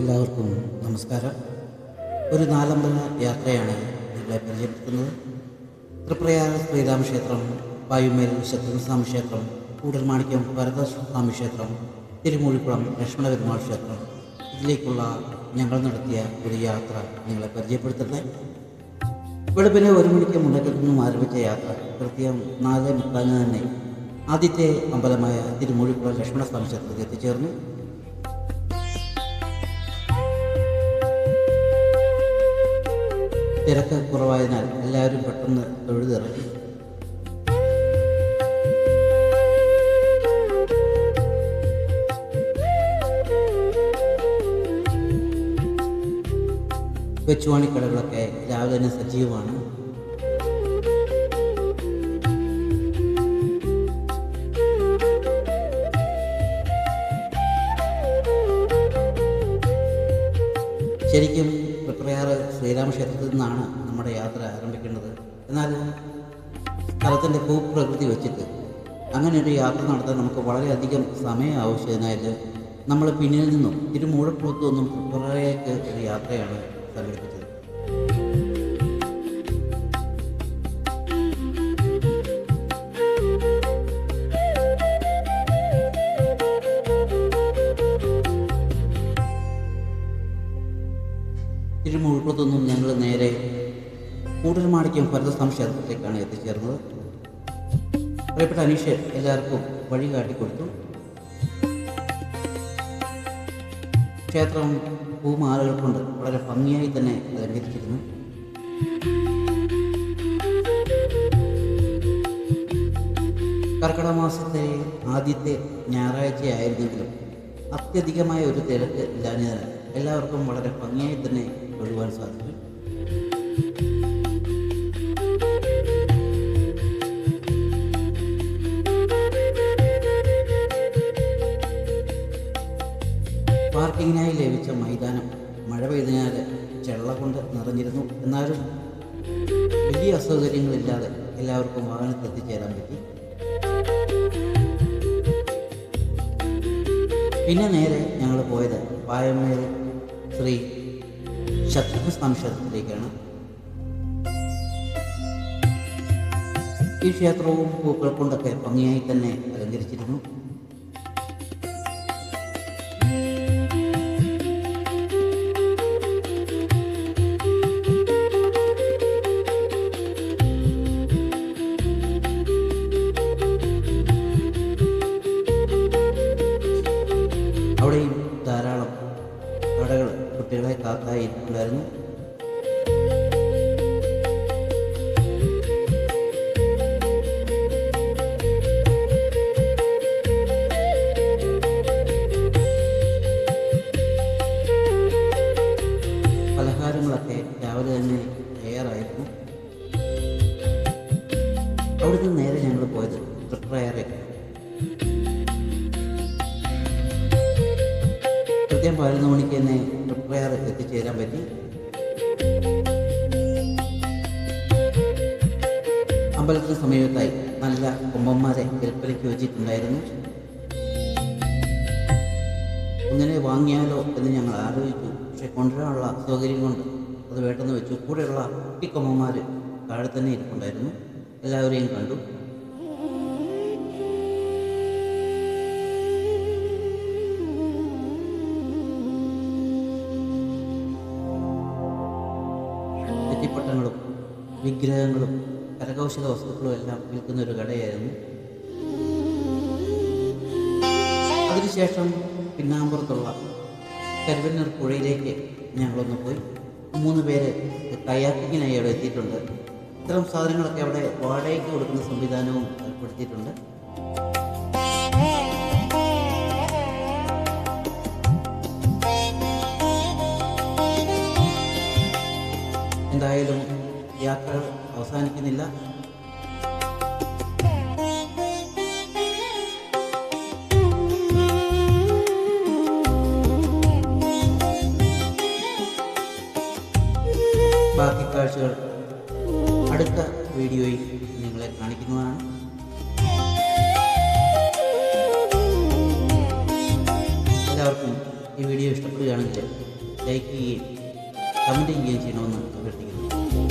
എല്ലാവർക്കും നമസ്കാരം. ഒരു നാലമ്പല യാത്രയാണ് നിങ്ങളെ പരിചയപ്പെടുത്തുന്നത്. തൃപ്രയാർ ശ്രീരാമക്ഷേത്രം, പായുമേൽ ശത്രുസ്വാമി ക്ഷേത്രം, കൂടൽമാണിക്യം വരദസ്വാമി ക്ഷേത്രം, തിരുമൂഴിക്കുളം ലക്ഷ്മണപെരുമാൾ ക്ഷേത്രം, ഇതിലേക്കുള്ള ഞങ്ങൾ നടത്തിയ ഒരു യാത്ര നിങ്ങളെ പരിചയപ്പെടുത്തട്ടെ. വെളുപ്പിനെ 1 മണിക്ക് മുണ്ടക്കൽ നിന്നും ആരംഭിച്ച യാത്ര കൃത്യം 4:30 തന്നെ ആദ്യത്തെ അമ്പലമായ തിരുമൂഴിക്കുളം ലക്ഷ്മണസ്വാമി ക്ഷേത്രത്തിൽ എത്തിച്ചേർന്നു. തിരക്ക് കുറവായതിനാൽ എല്ലാവരും പെട്ടെന്ന് തൊഴുതിറങ്ങി. വെച്ചുവാണിക്കടകളൊക്കെ രാവിലെ തന്നെ സജീവമാണ്. ശരിക്കും തൃപ്രയാർ ശ്രീരാമക്ഷേത്രത്തിൽ നിന്നാണ് നമ്മുടെ യാത്ര ആരംഭിക്കേണ്ടത്. എന്നാൽ സ്ഥലത്തിൻ്റെ ഭൂപ്രകൃതി വെച്ചിട്ട് അങ്ങനെ ഒരു യാത്ര നടത്താൻ നമുക്ക് വളരെയധികം സമയം ആവശ്യത്തിനായിട്ട് നമ്മൾ പിന്നിൽ നിന്നും തിരുമൂഴക്കുളത്തു നിന്നും തൃപ്രയാറേക്ക് ഒരു യാത്രയാണ് സംഘടിപ്പിച്ചത്. തിരുമൂഴക്കുളത്തുനിന്നും ഞങ്ങൾ നേരെ കൂടൽമാണിക്യം വരദസ്വാമി ക്ഷേത്രത്തിലേക്കാണ് എത്തിച്ചേർന്നത്. പ്രിയപ്പെട്ട അനീഷ് എല്ലാവർക്കും വഴി കാട്ടിക്കൊടുത്തു. ക്ഷേത്രം പൂമാലകൾ കൊണ്ട് വളരെ ഭംഗിയായി തന്നെ അലങ്കരിച്ചിരുന്നു. കർക്കിടക മാസത്തെ ആദ്യത്തെ ഞായറാഴ്ചയായിരുന്നെങ്കിലും അത്യധികമായ ഒരു തിരക്ക് ഇല്ലാഞ്ഞതിനാൽ എല്ലാവർക്കും വളരെ ഭംഗിയായി തന്നെ തൊഴുവാൻ സാധിച്ചു. പാർക്കിങ്ങിനായി ലഭിച്ച മൈതാനം മഴ പെയ്തതിനാൽ ചെള്ള കൊണ്ട് നിറഞ്ഞിരുന്നു. എന്നാലും വലിയ അസൗകര്യങ്ങളില്ലാതെ എല്ലാവർക്കും വാഹനത്തിൽ എത്തിച്ചേരാൻ പറ്റി. പിന്നെ നേരെ ഞങ്ങൾ പോയത് പായമേൽ ശ്രീ ശത്രുസ്വാമി ക്ഷേത്രത്തിലേക്കാണ്. ഈ ക്ഷേത്രവും പൂക്കൾ കൊണ്ടൊക്കെ ഭംഗിയായി തന്നെ അലങ്കരിച്ചിരുന്നു. അവിടെയും ധാരാളം കടകൾ കുട്ടികളെ കാത്തായി ഉണ്ടായിരുന്നു. പലഹാരങ്ങളൊക്കെ രാവിലെ തന്നെ തയ്യാറായിരുന്നു. അവിടുന്ന് നേരെ ഞങ്ങൾ പോയത് തൃപ്രയാറേക്ക്. കൃത്യം 11 മണിക്ക് തന്നെ തൃപ്രയാർ എത്തിച്ചേരാൻ പറ്റി. അമ്പലത്തിന് സമീപത്തായി നല്ല കൊമ്പന്മാരെ വിൽപ്പനയ്ക്ക് വെച്ചിട്ടുണ്ടായിരുന്നു. ഒന്നിനെ വാങ്ങിയാലോ എന്ന് ഞങ്ങൾ ആലോചിച്ചു. പക്ഷെ കൊണ്ടുവരാനുള്ള സൗകര്യം കൊണ്ട് അത് വേണ്ടെന്ന് വെച്ചു. കൂടെയുള്ള ഈ കൊമ്പന്മാർ താഴെ തന്നെ ഇരിപ്പുണ്ടായിരുന്നു. എല്ലാവരെയും കണ്ടു. നെറ്റിപ്പട്ടങ്ങളും വിഗ്രഹങ്ങളും കരകൗശല വസ്തുക്കളും എല്ലാം വിൽക്കുന്ന ഒരു കടയായിരുന്നു. അതിനുശേഷം പിന്നാമ്പുറത്തുള്ള കരുവന്നൂർ പുഴയിലേക്ക് ഞങ്ങളൊന്ന് പോയി. 3 പേര് കയാക്കിങ്ങിനായി അവിടെ എത്തിയിട്ടുണ്ട്. ഇത്തരം സാധനങ്ങളൊക്കെ അവിടെ വാടകയ്ക്ക് കൊടുക്കുന്ന സംവിധാനവും ഏർപ്പെടുത്തിയിട്ടുണ്ട്. എന്തായാലും യാത്ര അവസാനിക്കുന്നില്ല. ബാക്കി കാഴ്ചകൾ അടുത്ത വീഡിയോയിൽ നിങ്ങളെ കാണിക്കുന്നതാണ്. എല്ലാവർക്കും ഈ ഈ വീഡിയോ ഇഷ്ടപ്പെടുകയാണെങ്കിൽ ലൈക്ക് ചെയ്യുകയും കമൻറ്റ് ചെയ്യുകയും ചെയ്യണമെന്ന് അഭ്യർത്ഥിക്കുന്നു.